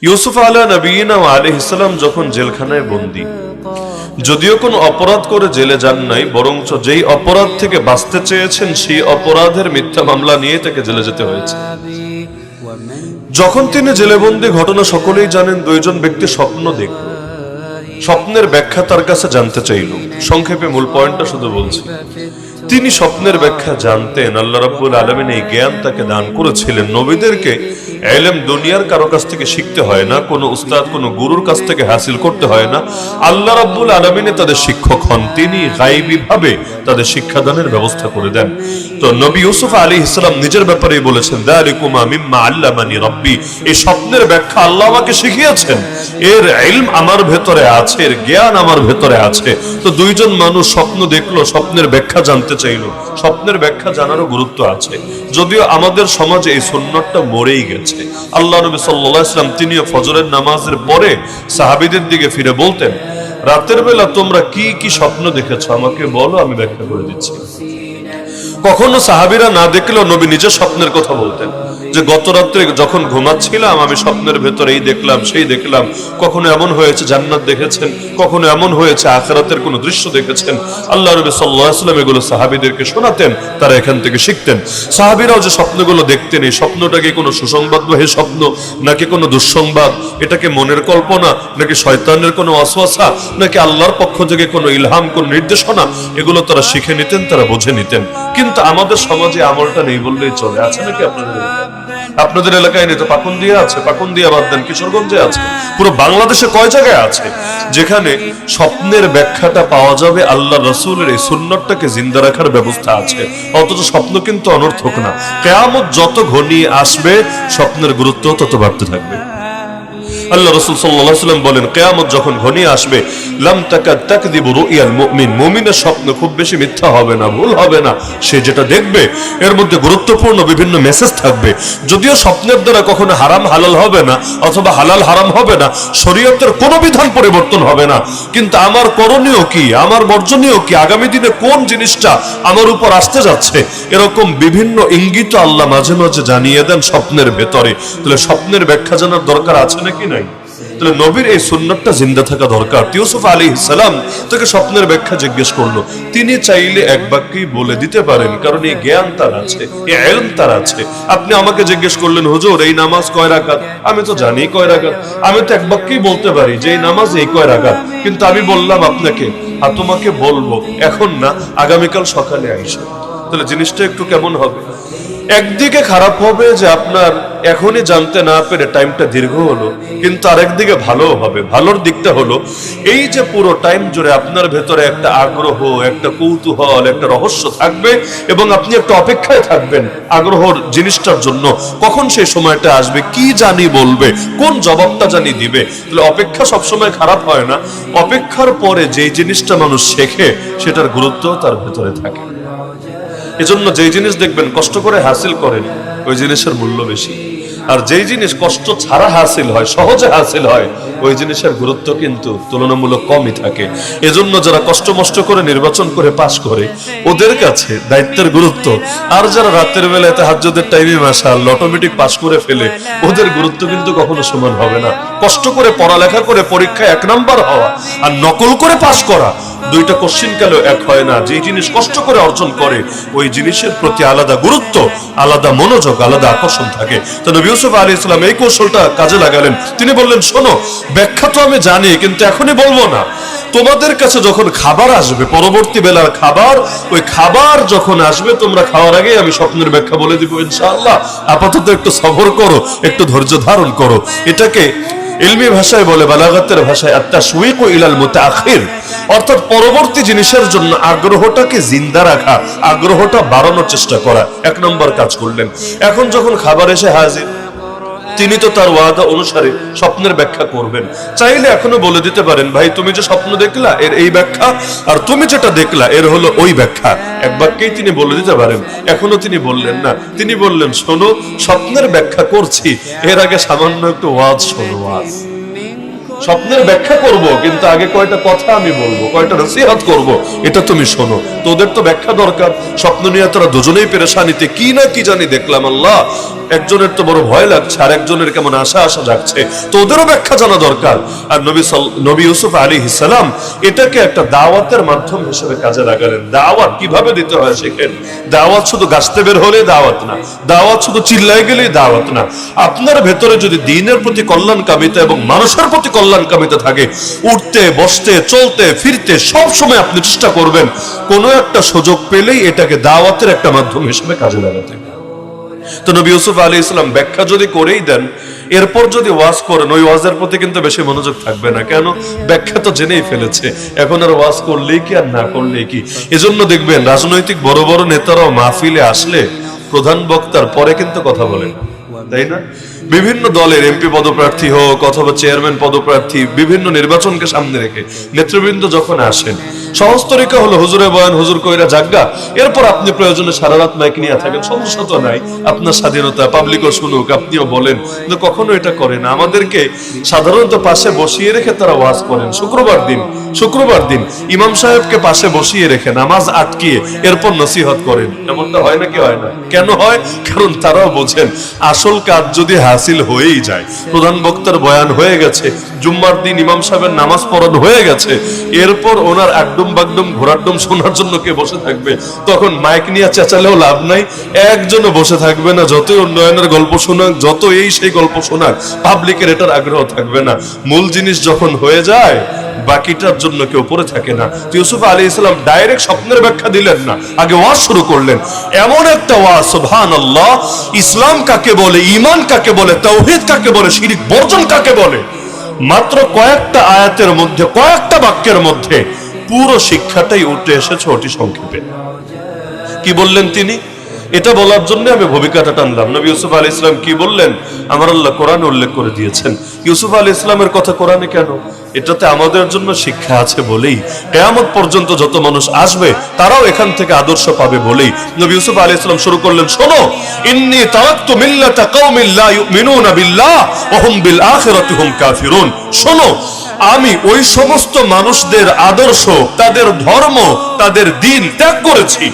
ইউসুফ আলা নবীনা ওয়া আলাইহিস সালাম যখন জেলখানায় বন্দী, যদিও কোনো অপরাধ করে জেলে যান নাই, বরঞ্চ যেই অপরাধ থেকে বাঁচতে চেয়েছেন সেই অপরাধের মিথ্যা মামলা নিয়ে তাকে জেলে যেতে হয়েছে। যখন তিনি জেলে বন্দী, ঘটনা সকলেই জানেন, দুইজন ব্যক্তি স্বপ্ন দেখল। স্বপ্নের ব্যাখ্যা তার কাছে জানতে চাইল। সংক্ষেপে মূল পয়েন্টটা শুধু বলছি। তিনি স্বপ্নের ব্যাখ্যা জানতেন। আল্লাহ রাব্বুল আলামিন এই জ্ঞান তাকে দান করেছিলেন। নবীদেরকে ইলম দুনিয়ার কারো কাছ থেকে শিখতে হয় না, কোনো উস্তাদ কোনো গুরুর কাছ থেকে হাসিল করতে হয় না। আল্লাহ রাব্বুল আলামিন তাদের শিক্ষক হন, তিনি গায়বী ভাবে তাদের শিক্ষাদানের ব্যবস্থা করে দেন। তো নবী ইউসুফ আলাইহিস সালাম নিজের ব্যাপারেই বলেছেন, যালিকুমা মিম্মা আল্লামানি রাব্বি, এই স্বপ্নের ব্যাখ্যা আল্লাহ আমাকে শিখিয়েছেন, এর ইলম আমার ভেতরে আছে, এর জ্ঞান আমার ভেতরে আছে। তো দুইজন মানুষ স্বপ্ন দেখলো, স্বপ্নের ব্যাখ্যা জানতে চাইলো। স্বপ্নের ব্যাখ্যা জানারও গুরুত্ব আছে, যদিও আমাদের সমাজে এই সুন্নতটা মরেই গেছে। আল্লাহ নবী সাল্লাল্লাহু আলাইহি ওয়াসাল্লাম তিনিও ফজরের নামাজের পরে সাহাবীদের দিকে ফিরে বলতেন, রাতের বেলা তোমরা কি কি স্বপ্ন দেখেছো আমাকে বলো, আমি ব্যাখ্যা করে দিচ্ছি। কখনো সাহাবীরা না দেখলেও নবী নিজে স্বপ্নের কথা বলতেন, যে গত রাত্রে যখন ঘুমাচ্ছিলাম আমি স্বপ্নের ভেতরে এই দেখলাম সেই দেখলাম। কখনো এমন হয়েছে জান্নাত দেখেছেন, কখনো এমন হয়েছে আখিরাতের কোনো দৃশ্য দেখেছেন। আল্লাহ নবী সাল্লাল্লাহু আলাইহি ওয়াসাল্লাম এগুলো সাহাবীদেরকে শোনাতেন, তারা এখান থেকে শিখতেন। সাহাবীরাও যে স্বপ্নগুলো দেখতেন, এই স্বপ্নটা কি কোনো সুসংবাদবাহী স্বপ্ন নাকি কোনো দুঃসংবাদ, এটাকে মনের কল্পনা নাকি শয়তানের কোনো ওয়াসওয়াসা নাকি আল্লাহর পক্ষ থেকে কোনো ইলহাম, কোনো নির্দেশনা, এগুলো তারা শিখে নিতেন, তারা বুঝে নিতেন। কিন্তু আমাদের সমাজে আমলটা নেই বললেই চলে। আছে নাকি আপনাদের এলাকায়? নেই তো পাকুন্দিয়া আছে, পাকুন্দিয়া বাদ দেন, কিশোরগঞ্জে আছে, পুরো বাংলাদেশে কয় জায়গায় আছে যেখানে স্বপ্নের ব্যাখ্যাটা পাওয়া যাবে, আল্লাহ রাসূলের এই সুন্নাতটাকে জিন্দা রাখার ব্যবস্থা আছে। অথচ স্বপ্ন কিন্তু অনর্থক না। কিয়ামত যত ঘনিয়ে আসবে স্বপ্নের গুরুত্ব তত বাড়তে থাকবে। আল্লাহ রাসূল সাল্লাল্লাহু আলাইহি ওয়াসাল্লাম বলেন, কিয়ামত যখন ঘনিয়ে আসবে, লাম তাকাদ তাকযিবু রুয়াল মুমিন, মুমিনের স্বপ্ন খুব বেশি মিথ্যা হবে না, ভুল হবে না। সে যেটা দেখবে এর মধ্যে গুরুত্বপূর্ণ বিভিন্ন মেসেজ থাকবে। যদিও স্বপ্নের দ্বারা কখনো হারাম হালাল হবে না অথবা হালাল হারাম হবে না, শরীয়তের কোনো বিধান পরিবর্তন হবে না, কিন্তু আমার করণীয় কি, আমার বর্জনীয় কি, আগামী দিনে কোন জিনিসটা আমার উপর আসতে যাচ্ছে, এরকম বিভিন্ন ইঙ্গিত আল্লাহ মাঝে মাঝে জানিয়ে দেন স্বপ্নের ভেতরে। তাহলে স্বপ্নের ব্যাখ্যা জানার দরকার আছে নাকি নাই? তাহলে নবীর এই সুন্নাতটা জিন্দা থাকা দরকার। ইউসুফ আলাইহিস সালাম তাকে স্বপ্নের ব্যাখ্যা জিজ্ঞেস করলো। তিনি চাইলে এক বাক্যেই বলে দিতে পারেন, কারণ এই জ্ঞান তার আছে, এই ইলম তার আছে। আপনি আমাকে জিজ্ঞেস করলেন, হুজুর এই নামাজ কয় রাকাত? আমি তো জানি কয় রাকাত, আমি তো এক বাক্যেই বলতে পারি যে এই নামাজ এই কয় রাকাত। কিন্তু আমি বললাম আপনাকে, আর তোমাকে বলবো এখন না, আগামীকাল সকালে আইসো। তাহলে জিনিসটা একটু কেমন হবে? একদিকে খারাপ হবে যে আপনার এখনই জানতে না পেরে টাইমটা দীর্ঘ হলো, কিন্তু আরেকদিকে ভালো হবে। ভালোর দিকটা হলো এই যে পুরো টাইম জুড়ে আপনার ভেতরে একটা আগ্রহ, একটা কৌতূহল, একটা রহস্য থাকবে এবং আপনি একটা অপেক্ষায় থাকবেন আগ্রহর জিনিসটার জন্য, কখন সেই সময়টা আসবে, কি জানি বলবে, কোন জবাবটা জানি দিবে। তাহলে অপেক্ষা সবসময় খারাপ হয় না। অপেক্ষার পরে যে জিনিসটা মানুষ শেখে সেটার গুরুত্ব তার ভেতরে থাকে। এজন্য যেই জিনিস দেখবেন কষ্ট করে হাসিল করেন, ওই জিনিসের মূল্য বেশি। আর যেই জিনিস কষ্ট ছাড়া হাসিল হয়, সহজে হাসিল হয়, ওই জিনিসের গুরুত্ব কিন্তু তুলনামূলক কমই থাকে। এজন্য যারা কষ্ট মষ্ট করে নির্বাচন করে পাশ করে, ওদের কাছে দায়িত্বের গুরুত্ব, আর যারা রাতের বেলায় তাহাজ্জুদের টাইমে মাশাআল্লাহ অটোমেটিক পাশ করে ফেলে, ওদের গুরুত্ব কিন্তু কখনো সমান হবে না। কষ্ট করে পড়ালেখা করে পরীক্ষায় 1 নাম্বার হওয়া আর নকল করে পাশ করা, দুইটা কোশ্চিন কালেও এক হয় না। যে জিনিস কষ্ট করে অর্জন করে ওই জিনিসের প্রতি আলাদা গুরুত্ব, আলাদা মনোযোগ, আলাদা আকর্ষণ থাকে। তো নবী ইউসুফ আলাইহিস সালাম এই কৌশলটা কাজে লাগালেন। তিনি বললেন, শোনো, ব্যাখ্যা তো আমি জানি, কিন্তু এখনই বলবো না। তোমাদের কাছে যখন খাবার আসবে, পরবর্তী বেলার খাবার, ওই খাবার যখন আসবে তোমরা খাওয়ার আগে আমি স্বপ্নের ব্যাখ্যা বলে দিব ইনশাআল্লাহ। আপাতত একটু সবর করো, একটু ধৈর্য ধারণ করো। এটাকে ইলমি ভাষায় বলে, বালাগাতের ভাষায় আত-তাশওয়ীকু ইলাল মুতাআখির, অর্থাৎ পরবর্তী জিনিসের জন্য আগ্রহটাকে জিন্দা রাখা, আগ্রহটা বাড়ানোর চেষ্টা করা। 1 নম্বর কাজ করলেন। এখন যখন খাবার এসে হাজির, তিনি তো তার ওয়াদা অনুসারে স্বপ্নের ব্যাখ্যা করবেন। চাইলে এখনো বলে দিতে পারেন, ভাই তুমি যে স্বপ্ন দেখলা এর এই ব্যাখ্যা, আর তুমি যেটা দেখলা এর হলো ওই ব্যাখ্যা। এক বাক্যেই তিনি বলে দিতে পারেন। এখনো তিনি বললেন না। তিনি বললেন, শোনো, স্বপ্নের ব্যাখ্যা করছি, এর আগে সামান্য একটু ওয়াজ শোনো। ওয়াজ স্বপ্নের ব্যাখ্যা করব, কিন্তু আগে কয়টা কথা আমি বলবো, কয়টা নসিহত করব, এটা তুমি শোনো। তোদের তো ব্যাখ্যা দরকার। স্বপ্ন নিয়ে তোরা দুজনেই পেরেশানিতে, কি না কি জানি দেখলাম। আল্লাহ, একজনের তো বড় ভয় লাগছে, আর একজনের কেমন আশা আশা যাচ্ছে, তোদেরও ব্যাখ্যা জানা দরকার। আর নবী ইউসুফ আলাইহিস সালাম এটাকে একটা দাওয়াতের মাধ্যম হিসেবে কাজে লাগালেন। দাওয়াত কিভাবে দিতে হয় শেখেন। দাওয়াত শুধু গাছতে বের হলে দাওয়াত না, দাওয়াত শুধু চিল্লাই গেলেই দাওয়াত না। আপনার ভেতরে যদি দ্বীনের প্রতি কল্যাণকামিতা এবং মানুষের প্রতি কল্যাণকামিতা থাকে, উঠতে বসতে চলতে ফিরতে সব সময় আপনি চেষ্টা করবেন কোনো একটা সুযোগ পেলেই এটাকে দাওয়াতের একটা মাধ্যম হিসেবে কাজে লাগাতে। তো নবী ইউসুফ আলাইহিস সালাম ব্যাখ্যা যদি করেই দেন, এরপর যদি ওয়াজ করেন, ওই ওয়াজের প্রতি কিন্তু বেশি মনোযোগ থাকবে না। কেন? ব্যাখ্যা তো জেনেই ফেলেছে, এখন আর ওয়াজ করলেই কি আর না করলেই কি। এজন্য দেখবেন রাজনৈতিক বড় বড় নেতারাও মাহফিলে আসলে প্রধান বক্তার পরে কিন্তু কথা বলেন, তাই না? বিভিন্ন দলের এমপি পদপ্রার্থী হোক অথবা চেয়ারম্যান পদপ্রার্থী, বিভিন্ন নির্বাচনকে সামনে রেখে নেতৃবৃন্দ যখন আসেন, সহজ তরিকা হলো হুজুরে বয়ান, হুজুর কইরা জাগা, এরপর আপনি প্রয়োজনে সারা রাত মাইক নিয়ে থাকেন, সমস্যা তো নাই, আপনার স্বাধীনতা, পাবলিকও শুনুক, আপনিও বলেন। কিন্তু কখনো এটা করে না। আমাদেরকে সাধারণত পাশে বসিয়ে রেখে তারা ওয়াজ করেন। শুক্রবার দিন ইমাম সাহেবকে পাশে বসিয়ে রেখে নামাজ আটকিয়ে এরপর নসিহত করেন। এমনটা হয় নাকি হয় না? কেন হয়? কারণ তারাও বোঝেন আসল কাজ যদি হাসিল হয়েই যায়, প্রধান বক্তার বয়ান হয়ে গেছে, জুম্মার দিন ইমাম সাহেবের নামাজ পড়ানো হয়ে গেছে, এরপর ওনার একদম বাগডুম ঘোরাডুম শোনার জন্য কে বসে থাকবে? তখন মাইক নিয়ে চেঁচালেও লাভ নাই, একজনও বসে থাকবে না। যতই উন্নয়নের গল্প শোনাক, যত এই সেই গল্প শোনাক, পাবলিকের এটার আগ্রহ থাকবে না। মূল জিনিস যখন হয়ে যায়, বাকিটার জন্য কেউ পড়ে থাকে না। ইউসুফ আলাইহিস সালাম ডাইরেক্ট স্বপ্নের ব্যাখ্যা দিলেন না, আগে ওয়াজ শুরু করলেন। এমন একটা ওয়াজ, সুবহানাল্লাহ, ইসলাম কাকে বলে, ঈমান কাকে বলে, তাওহীদ কাকে বলে, শিরক বর্জন কাকে বলে, মাত্র কয়েকটা আয়াতের মধ্যে, কয়েকটা বাক্যের মধ্যে পুরো শিক্ষাটাই উঠে এসেছে অতি সংক্ষেপে। কি বললেন তিনি? এটা বলার জন্য আমি ভূমিকাটা টানলাম। নবী ইউসুফ আলাইহিস সালাম কি বললেন আমার আল্লাহ কোরআনে উল্লেখ করে দিয়েছেন। ইউসুফ আলাইহিস সালামের কথা কোরআনে কেন? এটাতে আমাদের জন্য শিক্ষা আছে বলেই, কিয়ামত পর্যন্ত যত মানুষ আসবে তারাও এখান থেকে আদর্শ পাবে বলেই নবী ইউসুফ আলাইহিস সালাম শুরু করলেন, শোনো, ইন্নী তারাকতু মিল্লাতা কওমিন লা ইউমিনুনা বিল্লাহ ওয়া হুম বিল আখিরাতি হুম কাফিরুন। শোনো, আমি ওই সমস্ত মানুষদের আদর্শ, তাদের ধর্ম, তাদের দ্বীন ত্যাগ করেছি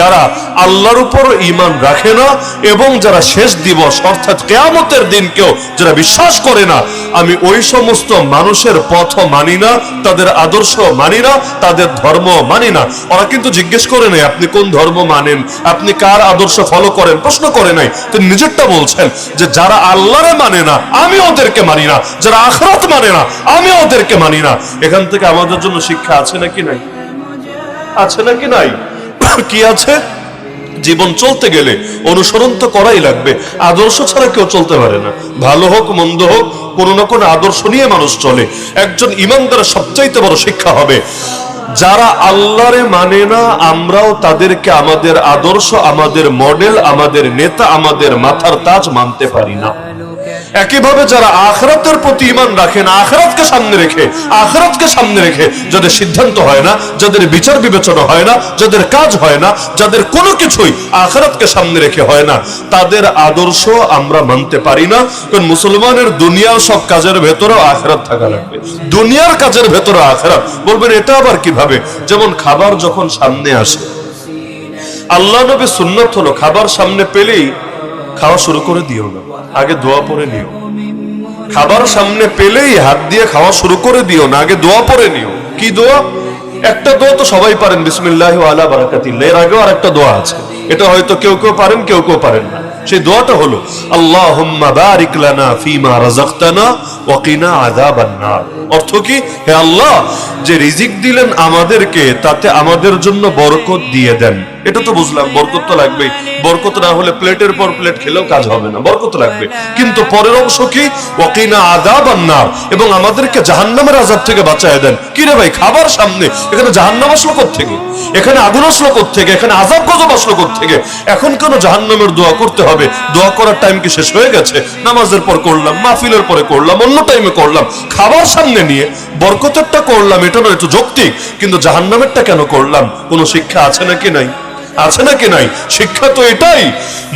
যারা আল্লাহর উপর ঈমান রাখে না এবং যারা শেষ দিবস অর্থাৎ কিয়ামতের দিনকেও যারা বিশ্বাস করে না। আমি ওই সমস্ত মানুষের পথ মানি না, তাদের আদর্শ মানি না, তাদের ধর্ম মানি না। ওরা কিন্তু জিজ্ঞেস করে নাই আপনি কোন ধর্ম মানেন, আপনি কার আদর্শ ফলো করেন, প্রশ্ন করে নাই। তো নিজেরটা বলছেন যে যারা আল্লাহরে মানে না আমি ওদেরকে মানি না, যারা আখিরাত মানে না আমি ওদেরকে মানি না। এখান থেকে আমাদের জন্য শিক্ষা আছে নাকি নাই? আছে নাকি নাই? কি আছে? জীবন চলতে গেলে অনুসরণ তো করাই লাগবে। আদর্শ ছাড়া কেউ চলতে পারে না। ভালো হোক মন্দ হোক, কোনো না কোনো আদর্শ নিয়ে মানুষ চলে। একজন ইমানদারের সবচাইতে বড় শিক্ষা হবে, যারা আল্লাহরে মানে না আমরাও তাদেরকে আমাদের আদর্শ, আমাদের মডেল, আমাদের নেতা, আমাদের মাথার তাজ মানতে পারি না। একইভাবে যারা আখিরাতের প্রতি ঈমান রাখেন, আখিরাতকে সামনে রেখে যাদের সিদ্ধান্ত হয় না, যাদের বিচার বিবেচনা হয় না, যাদের কাজ হয় না, যাদের কোনো কিছুই আখিরাতকে সামনে রেখে হয় না, তাদের আদর্শ আমরা মানতে পারি না। কারণ মুসলমানের দুনিয়ার সব কাজের ভেতরেও আখিরাত থাকা লাগবে, দুনিয়ার কাজের ভেতরে আখিরাত। বলবেন এটা আবার কিভাবে? যেমন খাবার যখন সামনে আসে, আল্লাহ নবী সুন্নাত হলো খাবার সামনে পেলেই খাওয়া শুরু করে দিও না, আগে দোয়া পড়ে নিও। খাবার সামনে পেলেই হাত দিয়ে খাওয়া শুরু করে দিও না, আগে দোয়া পড়ে নিও। কি দোয়া? একটা দোয়া তো সবাই পারেন, বিসমিল্লাহি ওয়া আলা বারাকাতিল্লাহ। এর আগেও আরেকটা দোয়া আছে, এটা হয়তো কেউ কেউ পারেন, কেউ কেউ পারেন না। সেই দোয়াটা হলো আল্লাহুম্মা বারিক লানা ফিমা রাযাকতানা ওয়া কিনা আযাবান নার। অর্থ কি? হে আল্লাহ, যে রিজিক দিলেন আমাদেরকে তাতে আমাদের জন্য বরকত দিয়ে দেন। এটা তো বুঝলাম, বরকত তো লাগবেই। বরকত না হলে প্লেটের পর প্লেট খেলেও কাজ হবে না, বরকত লাগবে। কিন্তু পরের অংশ কি? ওয়া কিনা আযাবান নার, এবং আমাদেরকে জাহান্নামের আযাব থেকে বাঁচায় দেন। কি রে ভাই, খাবার সামনে, এখানে জাহান্নাম আসলো কোত্থেকে? এখানে আগুন আসলো কোত্থেকে? এখানে আযাব গজব আসলো কোত্থেকে? এখন কেন জাহান্নামের দোয়া করতে হবে? দোয়া করার টাইম কি শেষ হয়ে গেছে? নামাজের পর করলাম, মাহফিলের পরে করলাম, অন্য টাইমে করলাম। খাবার সামনে নিয়ে বরকতেরটা করলাম, এটা নয়, এটা যৌক্তিক, কিন্তু জাহান্নামেরটা কেন করলাম? কোনো শিক্ষা আছে নাকি নাই? আছে নাকি নাই? শিক্ষা তো এটাই,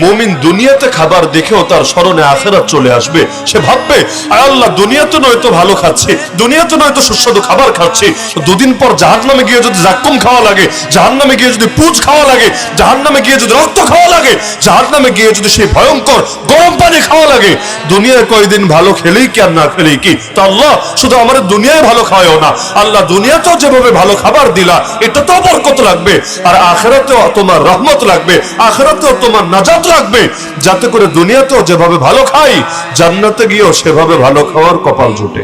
মুমিন দুনিয়াতে খাবার দেখেও তার স্মরণে আখিরাত চলে আসবে। সে ভাববে আল্লাহ দুনিয়াতে নয়তো ভালো খাচ্ছি, দুনিয়াতে নয়তো সুস্বাদু খাবার খাচ্ছি, দুদিন পর জাহান্নামে গিয়ে যদি জাক্কুম খাওয়া লাগে, জাহান্নামে গিয়ে যদি পুঁজ খাওয়া লাগে, জাহান্নামে গিয়ে যদি রক্ত খাওয়া লাগে, জাহান্নামে গিয়ে যদি সেই ভয়ঙ্কর গরম পানি খাওয়া লাগে, দুনিয়ায় কয়দিন ভালো খেলেই কি আর না খেলেই কি? তো আল্লাহ শুধু আমাদের দুনিয়ায় ভালো খাওয়াও না, আল্লাহ দুনিয়াতেও যেভাবে ভালো খাবার দিলা এটাতেও বরকত লাগবে, আর আখিরাতেও তোমার রহমত লাগবে, আখিরাতেও তোমার নাজাত লাগবে, যাতে করে দুনিয়াতেও যেভাবে ভালো খাই জান্নাতে গিয়েও সেভাবে ভালো খাওয়ার কপাল জুটে।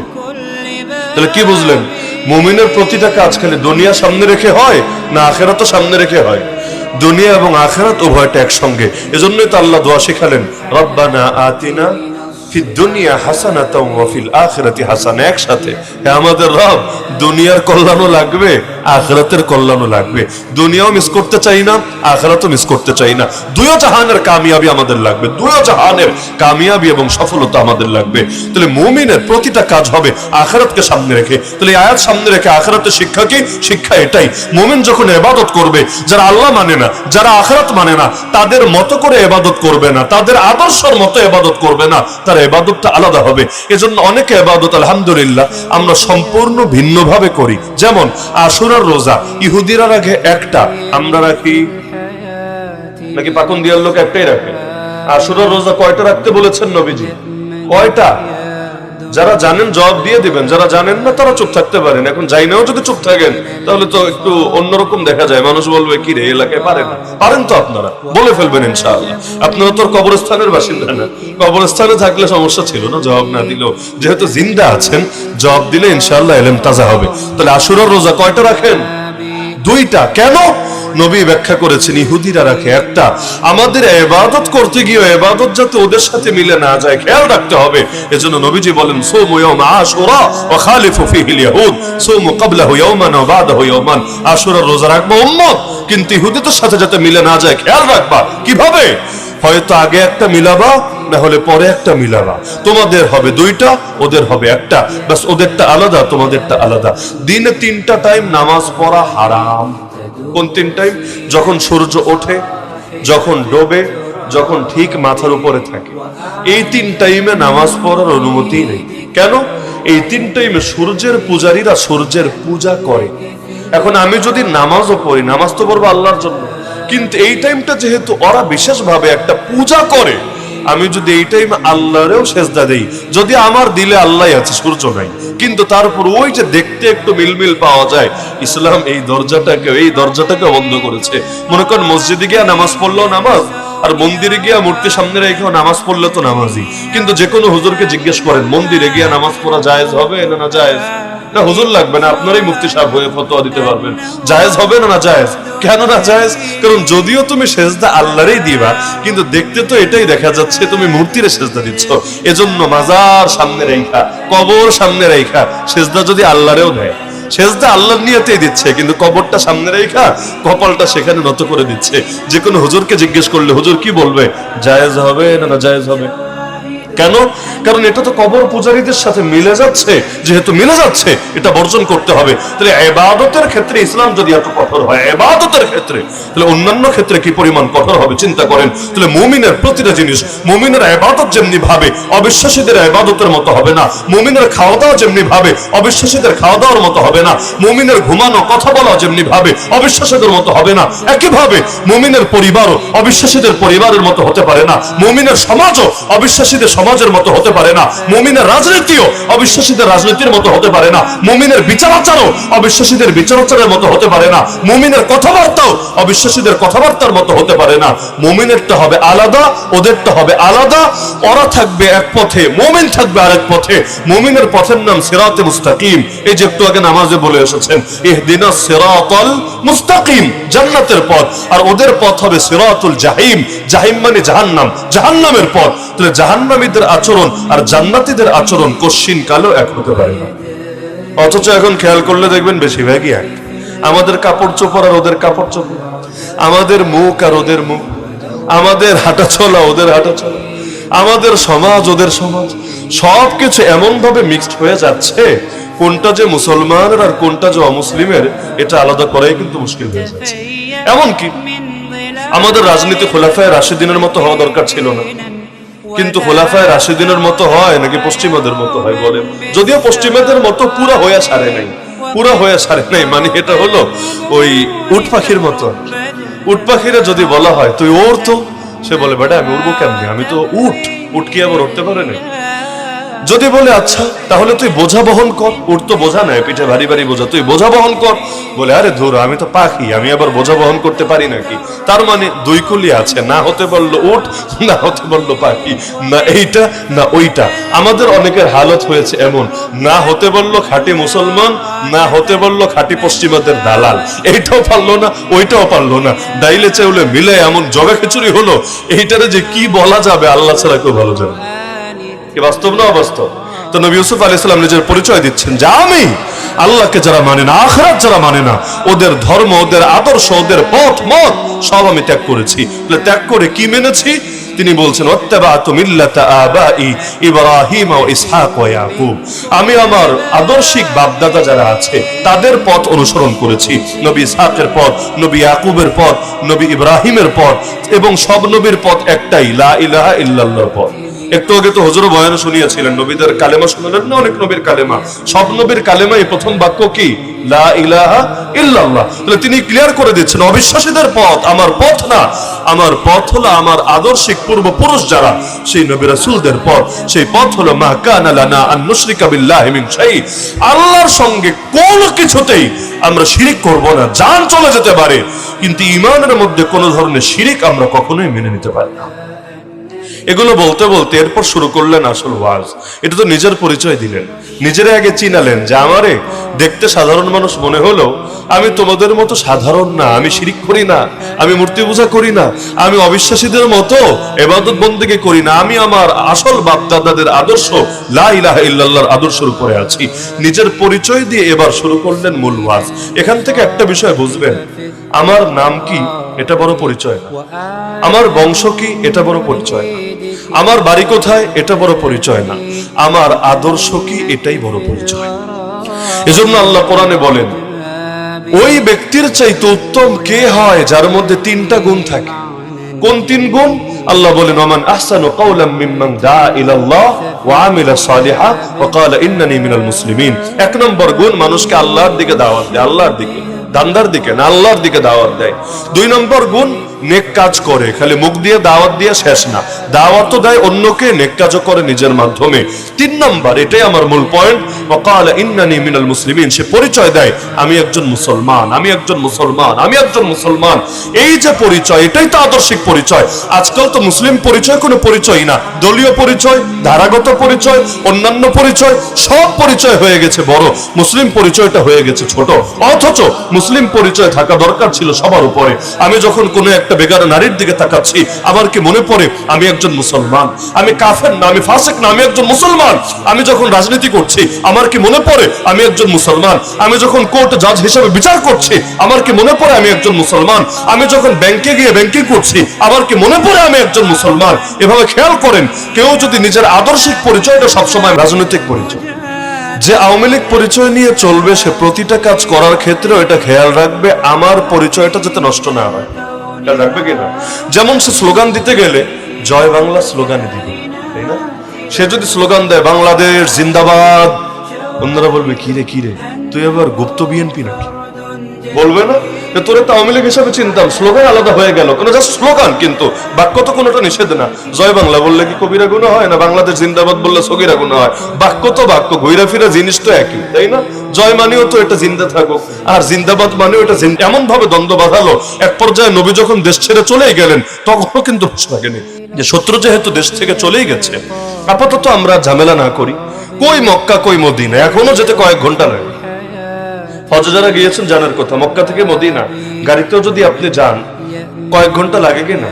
তাহলে কি বুঝলেন? মুমিনের প্রতিটা কাজ খালি দুনিয়া সামনে রেখে হয় না আখিরাত সামনে রেখে হয়? দুনিয়া এবং আখিরাত উভয়টা একসঙ্গে। এজন্যই তো আল্লাহ দোয়া শিখালেন, রব্বানা আতিনা ফিদ দুনিয়া হাসানাতাও ওয়া ফিল আখিরাতি হাসানা। একসাথে, হে আমাদের রব, দুনিয়ার কল্যাণও লাগবে, আখিরাতের কল্যাণও লাগবে। দুনিয়াও মিস করতে চাই না, আখিরাতও মিস করতে চাই না। দুইও জাহানের কামিয়াবি আমাদের লাগবে, দুইও জাহানের কামিয়াবি এবং সফলতা আমাদের লাগবে। তাহলে মুমিনের প্রতিটা কাজ হবে আখিরাতকে সামনে রেখে। তাহলে আয়াত সামনে রেখে আখিরাতের শিক্ষা কি? শিক্ষা এটাই, মুমিন যখন ইবাদত করবে, যারা আল্লাহ মানে না, যারা আখিরাত মানে না, তাদের মতো করে ইবাদত করবে না, তাদের আদর্শের মতো ইবাদত করবে না, তার ইবাদতটা আলাদা হবে। এজন্য অনেকে ইবাদত আলহামদুলিল্লাহ আমরা সম্পূর্ণ ভিন্নভাবে করি। যেমন আশুরার রোজা ইহুদিরা রাখে একটা, আমরা রাখি নাকি পাকুন দিয়ার লোক একটাই রাখে? আশুরার রোজা কয়টা রাখতে বলেছেন নবীজি? কয়টা? যারা জানেন জবাব দিয়ে দিবেন, যারা জানেন না তারা চুপ থাকতে পারেন। এখন যাই নাও যদি চুপ থাকেন তাহলে তো একটু অন্যরকম দেখা যায়, মানুষ বলবে কি রে এলাকায় পারেন না। পারেন তো আপনারা, বলে ফেলবেন ইনশাআল্লাহ। আপনারা তো কবরস্থানের বাসিন্দা না, কবরস্থানে থাকলে সমস্যা ছিল না জবাব না দিলেও, যেহেতু জিন্দা আছেন জবাব দিলে ইনশাআল্লাহ ইলম তাজা হবে। তাহলে আশুরার রোজা কয়টা রাখেন? দুইটা। কেন? নবী ব্যাখ্যা করেছেন ইহুদিরা রাখে একটা। আমাদের ইবাদত করতে গিয়ে ইবাদত যাতে ওদের সাথে মিলে না যায় খেয়াল রাখতে হবে। এজন্য নবীজি বলেন সুমু ইয়াউমা আশুরা ওয়া খালিফু ফীহিল ইয়াহুদ, সুমু ক্বাবলাহু ইয়াওমান ওয়া বাদাহু ইয়াওমান। আশুরার রোজা রাখবো উম্মত, কিন্তু ইহুদিদের সাথে যাতে মিলে না যায় খেয়াল রাখবা। কিভাবে? হয়তো আগে একটা মিলাবা, না হলে পরে একটা মিলাবা। তোমাদের হবে দুইটা, ওদের হবে একটা, বাস ওদেরটা আলাদা, তোমাদেরটা আলাদা। দিনে 3টা টাইম নামাজ পড়া হারাম। কোন 3 টাইম? যখন সূর্য ওঠে, যখন ডোবে, যখন ঠিক মাথার উপরে থাকে। এই 3 টাইমে নামাজ পড়ার অনুমতি নেই। কেন? এই 3 টাইমে সূর্যের পূজারীরা সূর্যের পূজা করে। এখন আমি যদি নামাজও পড়ি, নামাজ তো পড়বো আল্লাহর জন্য, কিন্তু এই টাইমটা যেহেতু ওরা বিশেষভাবে একটা পূজা করে, আমি যদি এই টাইমে আল্লাহরেও সেজদা দেই, যদি আমার দিলে আল্লাহ আছে সূর্য নাই, কিন্তু তারপর ওই যে দেখতে একটু মিলমিল পাওয়া যায়, ইসলাম এই দরজাটাকে বন্ধ করেছে। মনে করেন মসজিদে গিয়া নামাজ পড়লেও নামাজ, আর মন্দিরে গিয়া মূর্তি সামনে রেখেও নামাজ পড়লে তো নামাজই। কিন্তু যে কোনো হুজুরকে জিজ্ঞেস করেন মন্দিরে গিয়া নামাজ পড়া জায়েজ হবে না না জায়েজ? না হুজুর লাগবে না, আপনারাই মুফতি সাহেব হয়ে ফতোয়া দিতে পারবেন। জায়েজ হবে না না জায়েজ? কেন না জায়েজ? কারণ যদিও তুমি সেজদা আল্লাহরই দিবা, কিন্তু দেখতে তো এটাই দেখা যাচ্ছে তুমি মূর্তিরে সেজদা দিচ্ছ। এজন্য মাজার সামনে রেখা, কবর সামনে রেখা সেজদা যদি আল্লাহরেও দেয়, সেজদা আল্লাহর নিয়তেই দিচ্ছে, কিন্তু কবরটা সামনে রেখা কপালটা সেখানে নত করে দিচ্ছে। যে কোনো হুজুরকে জিজ্ঞেস করলে হুজুর কি বলবে? জায়েজ হবে না না জায়েজ হবে? কেন? কারণ এটা তো কবর পূজারীদের সাথে মিলে যাচ্ছে, যেহেতু মিলে যাচ্ছে এটা বর্জন করতে হবে। তাহলে ইবাদতের ক্ষেত্রে ইসলাম যদি এত কঠোর হয় ইবাদতের ক্ষেত্রে, তাহলে অন্যান্য ক্ষেত্রে কি পরিমাণ কঠোর হবে চিন্তা করেন। তাহলে মুমিনের প্রতিটা জিনিস, মুমিনের ইবাদত যেমনি ভাবে অবিশ্বাসীদের ইবাদতের মতো হবে না, মুমিনের খাওয়া দাওয়া যেমনি ভাবে অবিশ্বাসীদের খাওয়া দাওয়ার মতো হবে না, মুমিনের ঘুমানো কথা বলা যেমনি ভাবে অবিশ্বাসীদের মতো হবে না, একইভাবে মুমিনের পরিবারও অবিশ্বাসীদের পরিবারের মতো হতে পারে না, মুমিনের সমাজও অবিশ্বাসীদের সমাজের মতো হতে পারে না, মুমিনের রাজনীতিও অবিশ্বাসীদের রাজনীতির মতো হতে পারে না, মুমিনের বিচারাচারও অবিশ্বাসীদের বিচারাচারের মতো হতে পারে না, মুমিনের কথাবার্তাও অবিশ্বাসীদের কথাবার্তার মতো হতে পারে না। মুমিনেরটা হবে আলাদা, ওদেরটা হবে আলাদা। ওরা থাকবে এক পথে, মুমিন থাকবে আরেক পথে। মুমিনের পথের নাম সিরাতে মুস্তাকিম। এই যে একটু আগে নামাজে বলে এসেছেন ইহদিনাস সিরাতাল মুস্তাকিম, জান্নাতের পথ। আর ওদের পথ হবে সিরাতুল জাহিম, জাহিম মানে জাহান্নাম, জাহান্নামের পথ। তাহলে জাহান্নামীদের আচরণ আর জান্নাতীদের আচরণ কশ্চিন কালেও এক হতে পারে না। অথচ এখন খেয়াল করলে দেখবেন বেশিরভাগই এক। আমাদের কাপড় চোপড় আর ওদের কাপড় চোপড়, আমাদের মুখ আর ওদের মুখ, আমাদের হাঁটা চলা ওদের হাঁটা চলা, আমাদের সমাজ ওদের সমাজ, সবকিছু এমন ভাবে মিক্সড হয়ে যাচ্ছে, কোনটা যে মুসলমানের আর কোনটা যে অমুসলিমের এটা আলাদা করাই কিন্তু মুশকিল হয়ে যাচ্ছে। এমনকি আমাদের রাজনীতি খোলাফায়ে রাশিদিনের মতো হওয়া দরকার ছিল না, কিন্তু খোলাফায়ে রাশিদিনের মতো হয় নাকি পশ্চিমাদের মতো হয় বলেন? যদিও পশ্চিমাদের মতো পুরা হয়ে সারে নাই, পুরা হয়ে সারে নাই, মানে এটা হলো ওই উট পাখির মতো। উট পাখিরা যদি বলা হয় তুই ওর, তো সে বলে বেটা আমি উড়বো কেমনি, আমি তো উট, উট কি আবার উঠতে পারে না? যদি বলে আচ্ছা তাহলে তুই বোঝা বহন কর, উঠ তো বোঝা নাই, পিঠে ভারী ভারী বোঝা, তুই বোঝা বহন কর, বলে আরে ধুর আমি তো পাখি, আমি আবার বোঝা বহন করতে পারি নাকি? তার মানে দুই কুলি আছে, না হতে বললো উঠ, না হতে বললো পাখি, না এইটা না ওইটা। আমাদের অনেকের হালত হয়েছে এমন, না হতে বললো খাঁটি মুসলমান, না হতে বললো খাঁটি পশ্চিমাদের দালাল, এইটাও পারলো না ওইটাও পারলো না, ডাইলে চাউলে মিলে এমন জগা খিচুড়ি হলো, এইটারে যে কি বলা যাবে আল্লাহ ছাড়া কেউ ভালো জানে। বাস্তব না অবাস্তব? তো নবী ইউসুফ আলাইহিস সালাম নিজের পরিচয় দিচ্ছেন যে আমি আল্লাহকে যারা মানে না, আখিরাত যারা মানে না, ওদের ধর্ম, ওদের আদর্শ, ওদের পথ মত সব আমি ত্যাগ করেছি। ত্যাগ করে কি মেনেছি? তিনি বলছেন ওয়াত্তাবাতু মিল্লাতা আবাই ইব্রাহিম ওয়া ইসহাক ওয়া ইয়াকুব, আমি আমার আদর্শিক বাপদাদা যারা আছে তাদের পথ অনুসরণ করেছি। নবী ইসহাকের পথ, নবী ইয়াকুবের পথ, নবী ইব্রাহিমের পথ, এবং সব নবীর পথ একটাই, লা ইলাহা ইল্লাল্লাহর পথ। একটু আগে তো হুজুর বয়ানে শুনিয়েছিলেন নবীদের কালেমা শুনলেন না, অনেক নবীর কালেমা, সব নবীর কালেমাই প্রথম বাক্য কি? লা ইলাহা ইল্লাল্লাহ। তাহলে তিনি ক্লিয়ার করে দিচ্ছেন অবিশ্বাসীদের পথ আমার পথ না, আমার পথ হলো আমার আদর্শিক পূর্বপুরুষ যারা, সেই নবী রাসূলদের পথ, সেই পথ হলো মা কানা লানা আন নুশরিকা বিল্লাহি মিন শাই, আল্লাহর সঙ্গে কোনো কিছুতেই আমরা শিরিক করব না। জান চলে যেতে পারে কিন্তু ঈমানের মধ্যে কোনো ধরনের শিরিক আমরা কখনোই মেনে নিতে পারি না। এগুলো বলতে বলতে এরপর শুরু করলেন আসল ওয়াজ। এটা তো নিজের পরিচয় দিলেন, নিজের আগে চিনালেন যে আমারে দেখতে সাধারণ মানুষ মনে হলো আমি তোমাদের মতো সাধারণ না, আমি শিরিক করি না, আমি মূর্তি পূজা করি না, আমি অবিশ্বাসীদের মতো ইবাদত বন্দেগী করি না, আমি আমার আসল বাপদাদাদের আদর্শ লা ইলাহা ইল্লাল্লাহর আদর্শের উপরে আছি। নিজের পরিচয় দিয়ে এবার শুরু করলেন মূল ওয়াজ। এখান থেকে একটা বিষয় বুঝবেন, আমার নাম কি এটা বড় পরিচয় না, আমার বংশ কি এটা বড় পরিচয় না, আমার বাড়ি কোথায় এটা বড় পরিচয় না, আমার আদর্শ কি এটাই বড় পরিচয়। এজন্য আল্লাহ কোরআনে বলেন ওই ব্যক্তির চাইতে উত্তম কে হয় যার মধ্যে তিনটা গুণ থাকে। কোন তিন গুণ? আল্লাহ বলেন ওমান আহসানু কাওলাম মিম্মান দা ইলাল্লাহ ওয়া আমিলা সালিহা ওয়া ক্বালা ইন্নানি মিনাল মুসলিমিন। এক নম্বর গুণ, মানুষকে আল্লাহর দিকে দাওয়াত দেয়, আল্লাহর দিকে, দান্দার দিকে না, আল্লাহর দিকে দাওয়াত দেয়। দুই নম্বর গুণ, নেক কাজ করে, খালি মুখ দিয়ে দাওয়াত দিয়ে শেষ না, দাওয়াতও দেয় অন্যকে, নেক কাজও করে নিজের মাধ্যমে। তিন নম্বর, এটাই আমার মূল পয়েন্ট, ওয়াকালা ইন্নানি মিনাল মুসলিমিন, সে পরিচয় দেয় আমি একজন মুসলমান, আমি একজন মুসলমান, আমি একজন মুসলমান। এই যে পরিচয়, এটাই তো আদর্শিক পরিচয়। আজকাল তো মুসলিম পরিচয় কোনো পরিচয়ই না, দলীয় পরিচয়, ধারাগত পরিচয়, অন্যান্য পরিচয়, সব পরিচয় হয়ে গেছে বড়, মুসলিম পরিচয়টা হয়ে গেছে ছোট। অথচ মুসলিম পরিচয় থাকা দরকার ছিল সবার উপরে। আমি যখন কোনো একটা বেগার নারীর দিকে তাকাচ্ছি আমার কি মনে পড়ে আমি একজন মুসলমান, আমি কাফের না, আমি ফাসিক না, আমি একজন মুসলমান। আমি যখন রাজনীতি করছি আমার কি মনে পড়ে আমি একজন মুসলমান। আমি যখন কোর্ট জাজ হিসেবে বিচার করছি আমার কি মনে পড়ে আমি একজন মুসলমান। আমি যখন ব্যাংকে গিয়ে ব্যাংকিং করছি আমার কি মনে পড়ে আমি একজন মুসলমান। এভাবে খেয়াল করেন, কেউ যদি নিজের আদর্শিক পরিচয়টা সবসময় রাজনৈতিক পরিচয়, যে আওয়ামী লীগ পরিচয় নিয়ে চলবে সে প্রতিটা কাজ করার ক্ষেত্রে এটা খেয়াল রাখবে আমার পরিচয়টা যাতে নষ্ট না হয়, খেয়াল রাখবে কিনা। যেমন সে স্লোগান দিতে গেলে জয় বাংলা স্লোগানই দিবে, তাই না? সে যদি স্লোগান দেয় বাংলাদেশ জিন্দাবাদ, অন্যরা বলবে কিরে কিরে তুই আবার গুপ্ত বিএনপি নাকি, বলবে না? তোরে তো আওয়ামী লীগ হিসাবে চিনতাম, স্লোগান আলাদা হয়ে গেল, কোনো জাস্ট স্লোগান, কিন্তু বাক্য তো কোনোটা নিষেধ না। জয় বাংলা বললে কি কবিরা গুনাহ হয় না? বাংলাদেশ জিন্দাবাদ বললে সগীরা গুনাহ হয়? বাক্য তো বাক্য, ঘুরা ফিরা জিনিস তো একই, তাই না? জয় মানেও তো এটা জিন্দা থাকুক, আর জিন্দাবাদ মানেও এটা এমন ভাবে দ্বন্দ্ব বাঁধালো। এক পর্যায়ে নবী যখন দেশ ছেড়ে চলেই গেলেন তখনও কিন্তু লাগেনি যে শত্রু যেহেতু দেশ থেকে চলেই গেছে আপাতত আমরা ঝামেলা না করি, কই মক্কা কই মদিনা, এখনো যেতে কয়েক ঘন্টা লাগে। হজে যারা গিয়েছেন জানার কথা, মক্কা থেকে মদিনা গাড়িতেও যদি আপনি যান কয়েক ঘন্টা লাগে কিনা?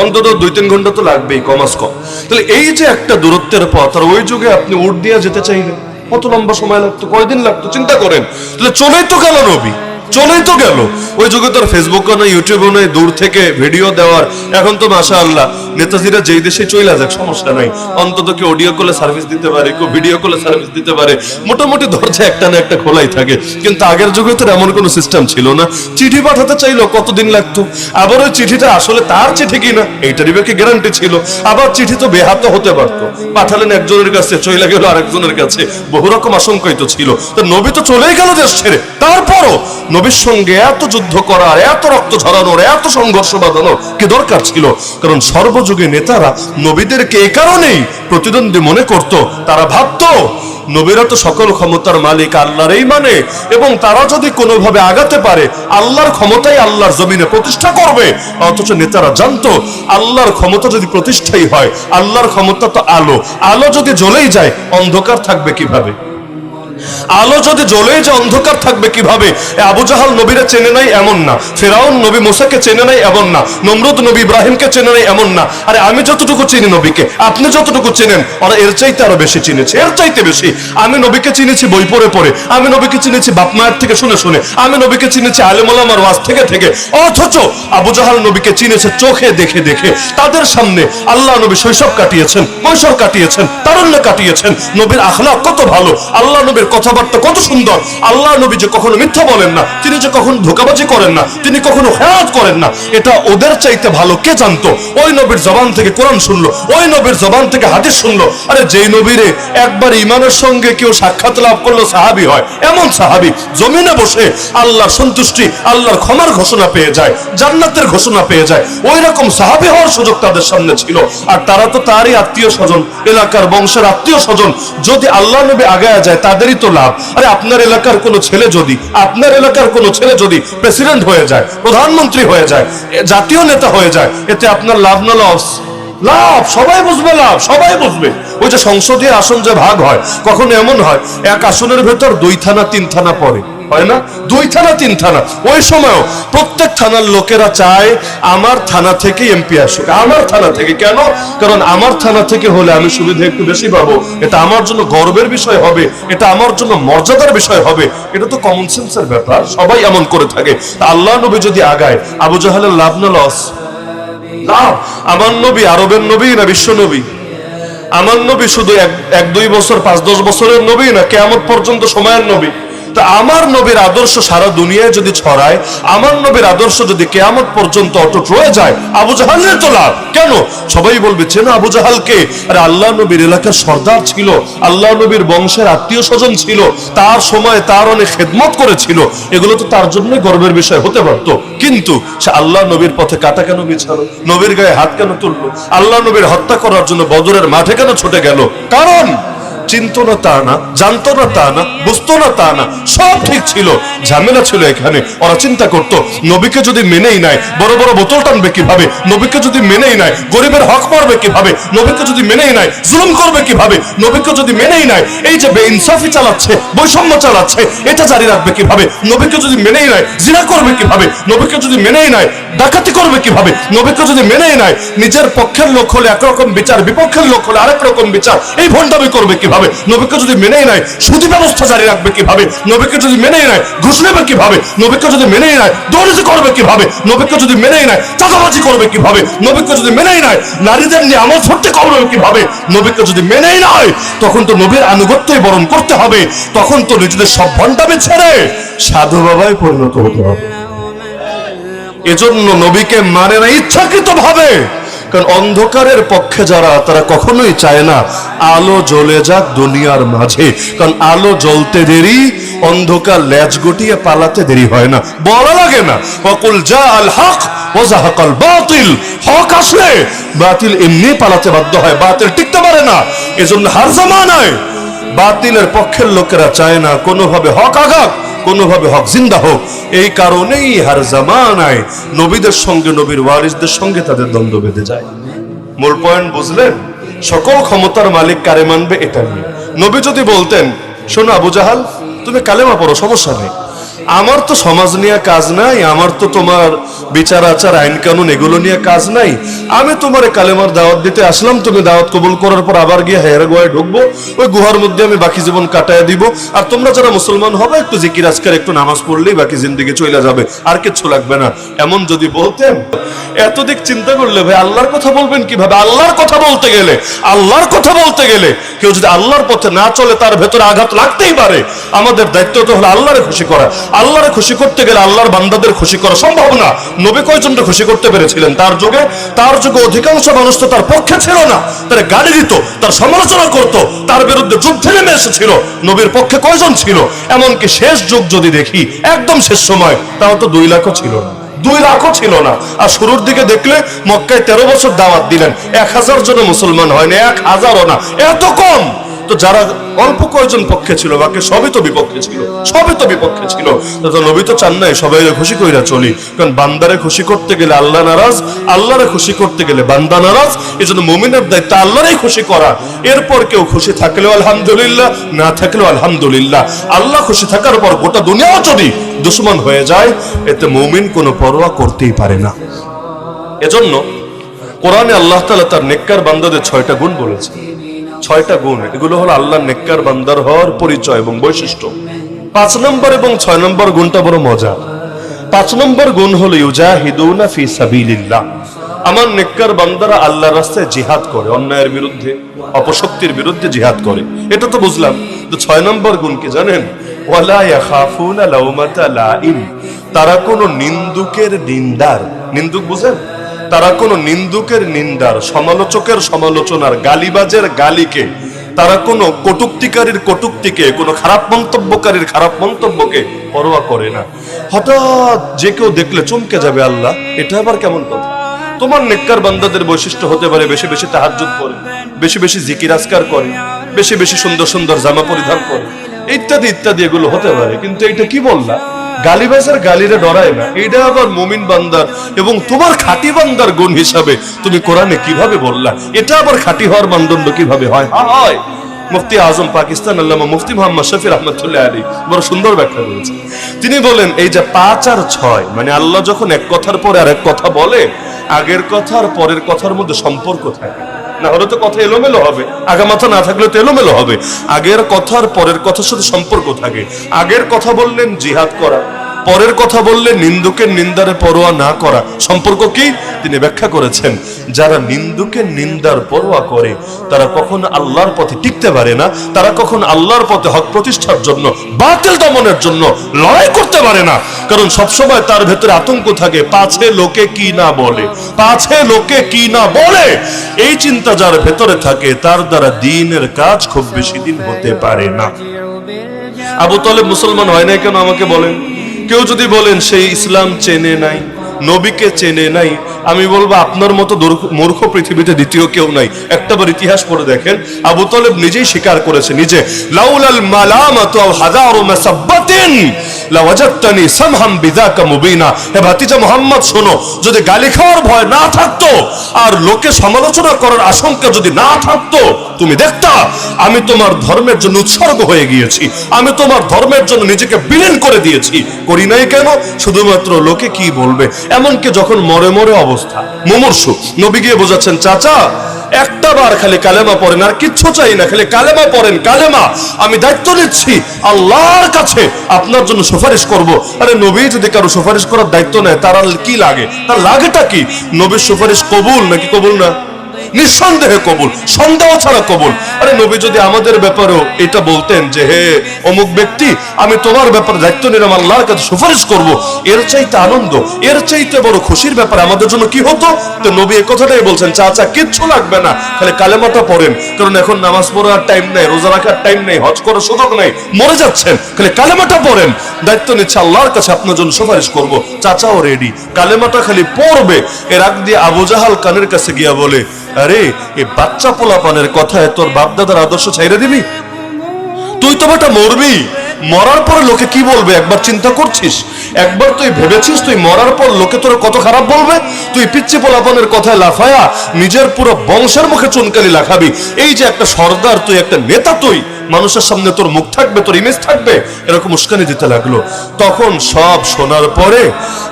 অন্তত 2-3 ঘন্টা তো লাগবেই কমাস কম। তাহলে এই যে একটা দূরত্বের পথ, আর ওই যুগে আপনি উট দিয়ে যেতে চাইলেন কত লম্বা সময় লাগতো, কয়দিন লাগতো চিন্তা করেন। তাহলে চলেই তো গেল নবী, চলেই তো গেল। ওই যুগে তো ফেসবুকও নাই, ইউটিউবও নাই, দূর থেকে ভিডিও দেওয়ার। এখন তো মাশাআল্লাহ নেতাজিরা যেই দেশে চলে যাক সমস্যা নাই, অন্তত কেউ অডিও কলে সার্ভিস দিতে পারে, কেউ ভিডিও কলে সার্ভিস দিতে পারে, মোটামুটি দরজা একটা না একটা খোলাই থাকে। কিন্তু আগের যুগে তো এমন কোনো সিস্টেম ছিল না। চিঠি পাঠাতে চাইলো কতদিন লাগতো, আবার ওই চিঠিটা আসলে তার চিঠি কিনা এইটারই কি গ্যারান্টি ছিল, আবার চিঠি তো বেহাত হতে পারতো, পাঠালেন একজনের কাছে চলে গেল আরেকজনের কাছে, বহু রকম আশঙ্কাই তো ছিল। তো নবী তো চলেই গেল দেশ ছেড়ে, তারপরও নবীর সঙ্গে এত যুদ্ধ করার, এত রক্ত ঝরানোর, এত সংঘর্ষ বাঁধানোর কি দরকার ছিল? কারণ সর্বযুগে নেতারা নবীদেরকে এই কারণেই প্রতিদ্বন্দ্বী মনে করত, তারা ভাবতো নবীরা তো সকল ক্ষমতার মালিক, আল্লাহরই মানে, এবং তারা যদি কোনোভাবে আগাতে পারে আল্লাহর ক্ষমতাই আল্লাহর জমিনে প্রতিষ্ঠা করবে। অথচ নেতারা জানতো আল্লাহর ক্ষমতা যদি প্রতিষ্ঠাই হয়, আল্লাহর ক্ষমতা তো আলো, আলো যদি জ্বলেই যায় অন্ধকার থাকবে কিভাবে? আলো যদি জ্বলে যে অন্ধকার থাকবে কিভাবে? আবু জাহাল নবীরা চেনে নাই এমন না, ফেরাউন নবী মুসাকে চেনে নাই এমন না, নমরুদ নবী ইব্রাহিমকে চেনে নাই এমন না। আরে আমি যতটুকু চিনি নবীকে, আপনি যতটুকু চেনেন ওরা এর চাইতে আরো বেশি চিনেছে, এর চাইতে বেশি। আমি নবীকে চিনেছি বই পড়ে পড়ে, আমি নবীকে চিনেছি বাপ মায়ের থেকে শুনে শুনে, আমি নবীকে চিনেছি আলেম ওলামার ওয়াজ থেকে থেকে। অথচ আবু জাহাল নবীকে চিনেছে চোখে দেখে দেখে। তাদের সামনে আল্লাহ নবী শৈশব কাটিয়েছেন, কৈশোর কাটিয়েছেন, তারুণ্য কাটিয়েছেন। নবীর আখলাক কত ভালো, আল্লাহ নবীর কথাবার্তা কত সুন্দর। আল্লাহ নবী যে কখনো মিথ্যা বলেন না, তিনি যে কখনো ধোঁকাবাজি করেন না, তিনি কখনো খেয়াল করেন না, এটা ওদের চাইতে ভালো কে জানতো? ওই নবীর জবান থেকে কোরআন শুনলো, ওই নবীর জবান থেকে হাদিস শুনলো। আরে যেই নবীরে একবার ইমানের সঙ্গে কেউ সাক্ষাৎ লাভ করলো সাহাবী হয়, এমন সাহাবী জমিনে বসে আল্লাহর সন্তুষ্টি, আল্লাহর ক্ষমার ঘোষণা পেয়ে যায়, জান্নাতের ঘোষণা পেয়ে যায়, ওই রকম সাহাবী হওয়ার সুযোগ তাদের সামনে ছিল। আর তারা তো তারই আত্মীয় স্বজন, এলাকার বংশের আত্মীয় স্বজন। যদি আল্লাহ নবী আগায়া যায় তাদেরই তো লাভ। আরে আপনার এলাকার কোনো ছেলে যদি, আপনার এলাকার কোনো ছেলে যদি প্রেসিডেন্ট হয়ে যায়, প্রধানমন্ত্রী হয়ে যায়, জাতীয় নেতা হয়ে যায়, এতে আপনার লাভ না লস? লাভ, সবাই বুঝবে, লাভ সবাই বুঝবে। ওই যে সংসদীয় আসন যে ভাগ হয়, কখনো এমন হয় এক আসনের ভেতর 2 থানা 3 থানা পড়ে, হয় না? 2 থানা 3 থানা। ওই সময়ও প্রত্যেক থানার লোকেরা চায় আমার থানা থেকে এমপি আসুক, আমার থানা থেকে। কেন? কারণ আমার থানা থেকে হলে আমি সুবিধা একটু বেশি পাবো, এটা আমার জন্য গর্বের বিষয় হবে, এটা আমার জন্য মর্যাদার বিষয় হবে। এটা তো কমন সেন্সের ব্যাপার, সবাই এমন করে থাকে। আল্লাহ নবী যদি আগায়, আবু জাহালের লাভ না লস? লাভ। আমার নবী আরবের নবী না বিশ্ব নবী? আমার নবী শুধু 1-2 বছর 5-10 বছরের নবী না, কিয়ামত পর্যন্ত সময়ের নবী। তা আমার নবীর আদর্শ সারা দুনিয়ায় যদি ছড়ায়, আমার নবীর আদর্শ যদি কিয়ামত পর্যন্ত অটুট রয়ে যায়, আবু জাহালের তো লাভ। কেন? সবাই বলবে চেনা আবু জাহালকে? আরে আল্লাহ নবীর এলাকার সর্দার ছিল, আল্লাহ নবীর বংশের আত্মীয় স্বজন ছিল, তার সময় তার অনেক খেদমত করেছিল, এগুলো তো তার জন্য গর্বের বিষয় হতে পারত। কিন্তু সে আল্লাহ নবীর পথে কাটা কেন বিছালো? নবীর গায়ে হাত কেন তুললো? আল্লাহ নবীর হত্যা করার জন্য বদরের মাঠে কেন ছুটে গেল? কারণ চিনতো না তা না, জানতো না তা না, বুঝতো না তা না, সব ঠিক ছিল। ঝামেলা ছিল এখানে। ওরা চিন্তা করতো নবীকে যদি মেনেই নাই বড় বড় বোতল টানবে কিভাবে, নবীকে যদি মেনেই নাই গরিবের হক মারবে কিভাবে, নবীকে যদি মেনেই নাই জুলুম করবে কিভাবে, নবীকে যদি মেনেই নাই এই যে বেইনসাফি চালাচ্ছে, বৈষম্য চালাচ্ছে, এটা জারি রাখবে কিভাবে, নবীকে যদি মেনেই নাই জিনা করবে কিভাবে, নবীকে যদি মেনেই নাই ডাকাতি করবে কিভাবে, নবীকে যদি মেনেই নাই নিজের পক্ষের লোক হলে একরকম বিচার, বিপক্ষের লোক হলে আরেক রকম বিচার, এই ভণ্ডামি করবে কিভাবে, নবীকে যদি মেনেই নাই সুদী ব্যবস্থা জারি রাখবে কিভাবে, নবীকে যদি মেনেই নাই ঘুষ নেবে কিভাবে, নবীকে যদি মেনেই নাই দুর্নীতি করবে কিভাবে, নবীকে যদি মেনেই নাই চাঁদাবাজি করবে কিভাবে, নবীকে যদি মেনেই নাই নারীদের নিয়ে আমল ফুটতে করবে কিভাবে, নবীকে যদি মেনেই নাই তখন তো নবীর আনুগত্যই বরণ করতে হবে, তখন তো নিজেদের সব ভণ্ডামি ছেড়ে সাধু বাবায় পরিণত হতে হবে। এজন্য নবীকে মানে না ইচ্ছাকৃত ভাবে। কারণ অন্ধকারের পক্ষে যারা, তারা কখনোই চায় না আলো জ্বলে যাক দুনিয়ার মাঝে। কারণ আলো জ্বলতে দেরি, অন্ধকার লেজ গুটিয়ে পালাতে দেরি হয় না, বলা লাগে না ওয়াকুল জাআল হক ওয়া যাহাকাল বাতিল। হক আসলে বাতিল এমনি পালাতে বাধ্য হয়, বাতিল টিকতে পারে না। এজন্য হার জামানায় বাতিলের পক্ষের লোকেরা চায় না কোনোভাবে হক আগাক, কোনোভাবে হক জিন্দা হোক। এই কারণেই হার জামানায় নবীদের সঙ্গে, নবীর ওয়ারিসদের সঙ্গে তাদের দ্বন্দ্ব বেঁধে যায়। মূল পয়েন্ট বুঝলেন? সকল ক্ষমতার মালিক কারে মানবে এটা নিয়ে। নবী যদি বলতেন শোনো আবু জাহাল তুমি কালেমা পড়ো, সমস্যা নেই, আমার তো সমাজ নিয়ে কাজ নাই, আমার তো তোমার বিচার আচার আইন কানুন এগুলো নিয়ে কাজ নাই। আমি তোমার কালেমার দাওয়াত দিতে আসলাম, তুমি দাওয়াত কবুল করার পর আবার গিয়ে হেয়ার গোয়ায় ঢুকবো, ওই গুহার মধ্যে আমি বাকি জীবন কাটায় দিব। আর তোমরা যারা মুসলমান হবে একটু জিকির আজকার একটু নামাজ পড়লেই বাকি জিন্দেগি চলে যাবে, আর কিচ্ছু লাগবে না। এমন যদি বলতেন, এত দিক চিন্তা করলে ভাই আল্লাহর কথা বলবেন কিভাবে? আল্লাহর কথা বলতে গেলে কেউ যদি আল্লাহর পথে না চলে তার ভেতরে আঘাত লাগতেই পারে। আমাদের দায়িত্ব তো হলো আল্লাহরে খুশি করা। আল্লাহরে খুশি করতে গেলে আল্লাহর বান্দাদের খুশি করা সম্ভব না। নবী কয়জনকে খুশি করতে পেরেছিলেন তার যুগে? তার যুগে অধিকাংশ মানুষ তো তার পক্ষে ছিল না, তারা গালি দিত, তার সমালোচনা করত, তার বিরুদ্ধে যুদ্ধে নেমে এসেছিল। নবীর পক্ষে কয়জন ছিল? এমনকি শেষ যুগ যদি দেখি, একদম শেষ সময়, তাও তো 2 লাখও ছিল না, 2 লাখও ছিল না। আর শুরুর দিকে দেখলে মক্কায় 13 বছর দাওয়াত দিলেন, 1000 জন মুসলমান হয়নি, 1000ও না, এত কম। তো যারা অল্প কয়েকজন পক্ষে ছিল, বাকি সবই তো বিপক্ষে ছিল। তো নবী তো চান নাই সবাই খুশি কইরা চলি, কারণ বান্দারে খুশি করতে গেলে আল্লাহ নারাজ, আল্লাহরে খুশি করতে গেলে বান্দা নারাজ। এই জন্য মুমিনের দায়িত্ব আল্লাহরই খুশি করা। এরপর কেউ খুশি থাকলেও আলহামদুলিল্লাহ, না থাকলেও আলহামদুলিল্লাহ। আল্লাহ খুশি থাকার পর গোটা দুনিয়াও যদি দুশমন হয়ে যায়, এতে মুমিন কোনো পরোয়া করতেই পারে না। এজন্য কোরআনে আল্লাহ তাআলা তার নেককার বান্দাদের 6টা গুণ বলেছেন। 6টা গুণ, এগুলো হলো আল্লাহর নেককার বান্দার হওয়ার পরিচয় এবং বৈশিষ্ট্য। 5 নম্বর এবং 6 নম্বর গুণটা বড় মজা। 5 নম্বর গুণ হলো ইউজাহিদুনা ফি সাবিলিল্লাহ। আমার নেককার বান্দারা আল্লাহর রাস্তায় জিহাদ করে, অন্যায়ের বিরুদ্ধে, অপশক্তির বিরুদ্ধে জিহাদ করে। এটা তো বুঝলাম। তো 6 নম্বর গুণ কি জানেন? ওয়ালা ইয়াখাফুনা লাউমাতা লাইম। তারা কোনো নিন্দুকের নিন্দার, নিন্দুক বুঝেন? তারা কোনো নিন্দুকের নিন্দার, সমালোচকের সমালোচনার, গালিবাজের গালিকে, তারা কোনো কটুক্তিকারীর কটুক্তিকে, কোনো খারাপ মন্তব্যকারীর খারাপ মন্তব্যকে পরোয়া করে না। হঠাৎ যে কেউ দেখলে চমকে যাবে, আল্লাহ এটা আবার কেমন কথা? তোমার নেককার বান্দাদের বৈশিষ্ট্য হতে পারে বেশি বেশি তাহাজ্জুদ করে, বেশি বেশি জিকির আজকার করে, বেশি বেশি সুন্দর সুন্দর জামা পরিধান করে, ইত্যাদি ইত্যাদি, এগুলো হতে পারে। কিন্তু এটা কি বললা? গালিবাজের গালিরে ডরায় না, এটা আবার মুমিন বান্দার এবং তোমার খাঁটি বান্দার গুণ হিসাবে তুমি কোরআনে কিভাবে বললা? এটা আবার খাঁটি হওয়ার মানদণ্ড কিভাবে হয়? হয়। মুফতি আজম পাকিস্তান আল্লামা মুফতি মুহাম্মদ শফি রাহমাতুল্লাহ আলাইহি বড় সুন্দর ব্যাখ্যা করেছেন। তিনি বলেন, এই যে 5 আর 6, মানে আল্লাহ যখন এক কথার পরে আরেক কথা বলে, আগের কথা আর পরের কথার মধ্যে সম্পর্ক থাকে, না হলে তো কথা এলোমেলো হবে। আগামাথা না থাকলে তো এলোমেলো হবে। আগের কথা আর পরের কথার সাথে সম্পর্ক থাকে। আগের কথা বললেন জিহাদ করা, পরের কথা বললে নিন্দুকের নিন্দারে পরোয়া না করা। সম্পর্ক কি? তিনি ব্যাখ্যা করেছেন, যারা নিন্দুকের নিন্দার পরোয়া করে তারা কখনো আল্লাহর পথে টিকতে পারে না, তারা কখনো আল্লাহর পথে হক প্রতিষ্ঠার জন্য, বাতিল দমনের জন্য লড়াই করতে পারে না। কারণ সবসময় তার ভেতরে আতঙ্ক থাকে, পাছে লোকে কি না বলে, পাছে লোকে কি না বলে। এই চিন্তা যার ভেতরে থাকে তার দ্বারা দ্বীনের কাজ খুব বেশি দিন হতে পারে না। আবু তালেব মুসলমান হয় নাই কেন আমাকে বলেন? কেউ যদি বলেন সেই ইসলাম চেনে নাই, নবীকে চেনে নাই, আমি বলবো আপনার মতো মূর্খ পৃথিবীতে দ্বিতীয় কেউ নাই। একটাবার ইতিহাস পড়ে দেখেন, আবু তালেব নিজেই স্বীকার করেছে, নিজে, লাউলাল মালামাতু আও হাযারু মাসাব্বাতিন লাওয়াজাদতানি সামহাম বিযাকা মুবিনা। হে ভাতিজা মুহাম্মদ শোনো, যদি গালি খাওয়ার ভয় না থাকতো আর লোকে সমালোচনা করার আশঙ্কা যদি না থাকতো, তুমি দেখতা আমি তোমার ধর্মের জন্য উৎসর্গ হয়ে গিয়েছি, আমি তোমার ধর্মের জন্য নিজেকে বিলীন করে দিয়েছি। করি নাই কেন? শুধুমাত্র লোকে কি বলবে। এমনকি যখন মরে মরে অবস্থা, মুমূর্ষু, নবী গিয়ে বোঝাচ্ছেন, চাচা একটা বার খালি কালেমা পড়েন, আর কিচ্ছু চাই না, খালি কালেমা পড়েন, কালেমা। আমি দায়িত্ব নিচ্ছি আল্লাহর কাছে আপনার জন্য সুপারিশ করব। আরে নবী যদি কারো সুপারিশ করার দায়িত্ব নেয়, তার কি লাগে? তার লাগেটা কি? নবীর সুপারিশ কবুল নাকি কবুল না? নিঃসন্দেহে কবুল, সন্দেহ ছাড়া কবুল। আরে নবী যদি আমাদের ব্যাপারেও এটা বলতেন যে, হে অমুক ব্যক্তি, আমি তোমার ব্যাপারে দায়িত্ব নিলাম, আল্লাহর কাছে সুপারিশ করব, এর চাইতে আনন্দ, এর চাইতে বড় খুশির ব্যাপার আমাদের জন্য কি হতো? তো নবী এই কথাটাই বলছেন, চাচা কিচ্ছু লাগবে না, খালি কালেমাটা পড়েন। কারণ এখন নামাজ পড়ার টাইম নেই, রোজা রাখার টাইম নেই, হজ করার সুযোগ নেই, মরে যাচ্ছেন, খালি কালেমাটা পড়েন। দায়িত্ব নিচ্ছে আল্লাহর কাছে আপনার জন্য সুপারিশ করব। চাচাও রেডি, কালেমাটা খালি পড়বে। এর আগ দিয়ে আবু জাহাল কানের কাছে গিয়া বলে, আরে এই বাচ্চা পোলাপানের কথায় তোর বাপ দাদার আদর্শ ছাইরা দিবি? তুই তো বেটা মরবি, মরার পরে লোকে কি বলবে একবার চিন্তা করছিস? একবার তুই ভেবেছিস তুই মরার পর লোকে তোর কত খারাপ বলবে? তুই পিচ্চি পোলাপনের কথায় লাফায়া নিজের পুরো বংশের মুখে চুনকালি লাগাবি। এই যে একটা সর্দার, তুই একটা নেতা, তুই মানুষের সামনে তোর মুখ থাকবে, তোর ইমেজ থাকবে, এরকম উস্কানি দিতে লাগলো। তখন সব শোনার পরে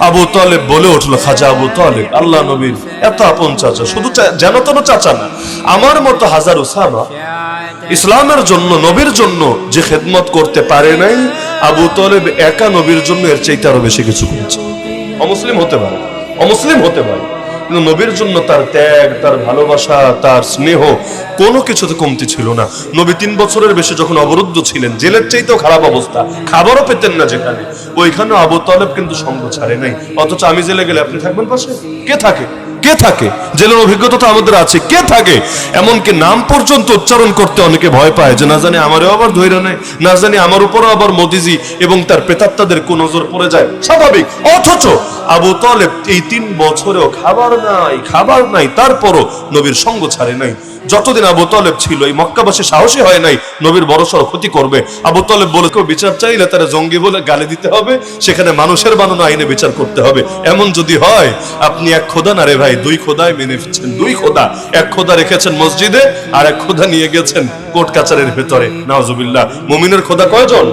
আবু তালেব বলে উঠলো, খাজা আবু তালেব আল্লাহ নবীর এত আপন চাচা, শুধু যেন তেন চাচা না, আমার মতো হাজার উসামা ইসলামের জন্য, নবীর জন্য যে খেদমত করতে পারে নাই, আবু তালেব একা নবীর জন্য এর চাইতে আরো বেশি কিছু করেছে। অমুসলিম হতে পারে, অমুসলিম হতে পারে, কিন্তু নবীর জন্য তার ত্যাগ, তার ভালোবাসা, তার স্নেহ কোনো কিছুতে কমতি ছিল না। নবী 3 বছরের বেশি যখন অবরুদ্ধ ছিলেন, জেলের চাইতেও খারাপ অবস্থা, খাবারও পেতেন না যেখানে, ওইখানে আবু তালেব কিন্তু সঙ্গ ছাড়ে নাই। অথচ আমি জেলে গেলে আপনি থাকবেন পাশে? কে থাকে? কে থাকে? জেলের অভিজ্ঞতা তো আমাদের আছে, কে থাকে? এমনকি নাম পর্যন্ত উচ্চারণ করতে অনেকে ভয় পায়, যে না জানি আমারও আবার ধৈর্য নেই, না জানি আমার উপরও আবার মোদিজি এবং তার প্রেতাত্মাদের কোন নজর পড়ে যায়, স্বাভাবিক। অথচ আবু তালেব এই 3 বছরেও খাবার নাই, খাবার নাই, তারপরও নবীর সঙ্গ ছাড়ে নাই। যতদিন আবু তালেব ছিল, এই মক্কাবাসী সাহসী হয় নাই নবীর বড়সড় ক্ষতি করবে। আবু তালেব বলে, কেউ বিচার চাইলে তারা জঙ্গি বলে গালি দিতে হবে, সেখানে মানুষের বানানো আইনে বিচার করতে হবে। এমন যদি হয়, আপনি এক খোদা না রে ভাই, 2 খোদায় মেনে ফেলছেন, 2 খোদা। এক খোদা রেখেছেন মসজিদে, আর এক খোদা নিয়ে গেছেন কোর্ট কাচারের ভেতরে। নাউজুবিল্লাহ। মুমিনের খোদা কয়জন?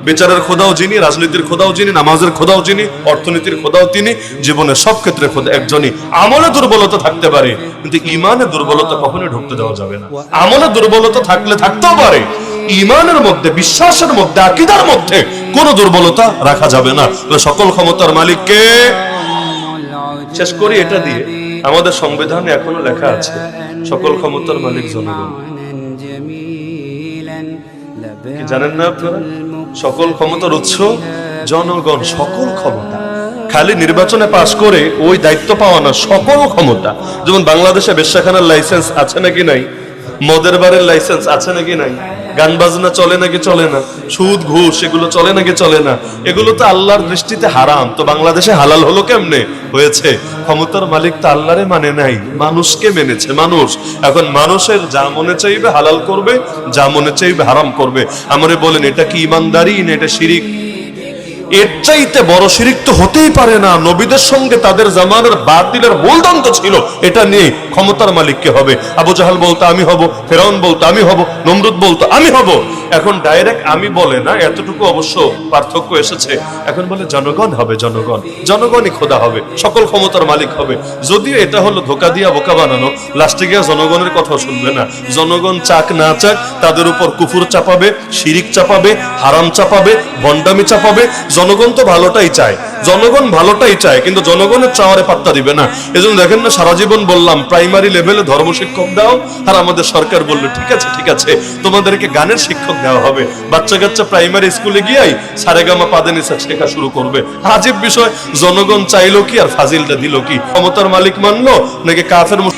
বিচারের খোদাও যিনি, রাজনীতির খোদাও যিনি, নামাজের খোদাও যিনি, অর্থনীতির খোদাও তিনি, জীবনের সব ক্ষেত্রে খোদা একজনই। আমলে দুর্বলতা থাকতে পারে, কিন্তু ইমানে দুর্বলতা কখনোই ঢুকতে দেওয়া যাবে না। আমলে দুর্বলতা থাকলে থাকতেও পারে, ইমানের মধ্যে, বিশ্বাসের মধ্যে, আকীদার মধ্যে কোনো দুর্বলতা রাখা যাবে না। সকল ক্ষমতার মালিককে। শেষ করি এটা দিয়ে, আমাদের সংবিধানে এখনো লেখা আছে সকল ক্ষমতার মালিক জনগণ। কি জানেন না আপনারা? সকল ক্ষমতার উৎস জনগণ। সকল ক্ষমতা খালি নির্বাচনে পাশ করে ওই দায়িত্ব পাওয়া না, সকল ক্ষমতা। যেমন বাংলাদেশে বেশ্যাখানার লাইসেন্স আছে নাকি নাই, মদের বারের লাইসেন্স আছে নাকি নাই, গান বাজনা চলে নাকি চলে না, সুদ ঘুষ এগুলো চলে নাকি চলে না, এগুলো তো আল্লাহর দৃষ্টিতে হারাম। তো বাংলাদেশে হালাল হলো কেমনে? হয়েছে ক্ষমতার মালিক তো আল্লাহরে মানে নাই, মানুষকে মেনেছে। মানুষ এখন মানুষের যা মনে চাইবে হালাল করবে, যা মনে চাইবে হারাম করবে। আমারে বলেন, এটা কি ইমানদারি না এটা শিরিক? এর চাইতে বড় শিরিক তো হতেই পারে না। নবীদের সঙ্গে তাদের জামানার বাতিলের মূলদণ্ড ছিল, এটা নিয়ে ক্ষমতার মালিক কে হবে? আবু জাহাল বলতো আমি হব, ফেরাউন বলতো আমি হব, নমরুদ বলতো আমি হব। এখন ডাইরেক্ট আমি বলে না, এতটুকু অবশ্য পার্থক্য এসেছে। এখন বলে জনগণ হবে, জনগণ, জনগণই খোদা হবে, সকল ক্ষমতার মালিক হবে। যদিও এটা হলো ধোকা দিয়া বোকা বানানো, লাস্টে গিয়ে জনগণের কথা শুনবে না। জনগণ চাক না চাক তাদের উপর কুফুর চাপাবে, শিরিক চাপাবে, হারাম চাপাবে, ভণ্ডামি চাপাবে। জনগণ তো ভালোটাই চায়, জনগণ ভালোটাই চায়, কিন্তু জনগণের চাওয়ারে পাত্তা দিবে না। এজন্য দেখেন না, সারা জীবন বললাম প্রাইমারি লেভেলে ধর্ম শিক্ষক দাও, আর আমাদের সরকার বললো ঠিক আছে ঠিক আছে তোমাদেরকে গানের শিক্ষক দেওয়া হবে। বাচ্চা কাচ্চা প্রাইমারি স্কুলে গিয়েই সারেগামা পাদেনিসা শেখা শুরু করবে। আজীব বিষয়, জনগণ চাইলো কি আর ফাজিলটা দিল কি? ক্ষমতার মালিক মানলো নাকি কাফের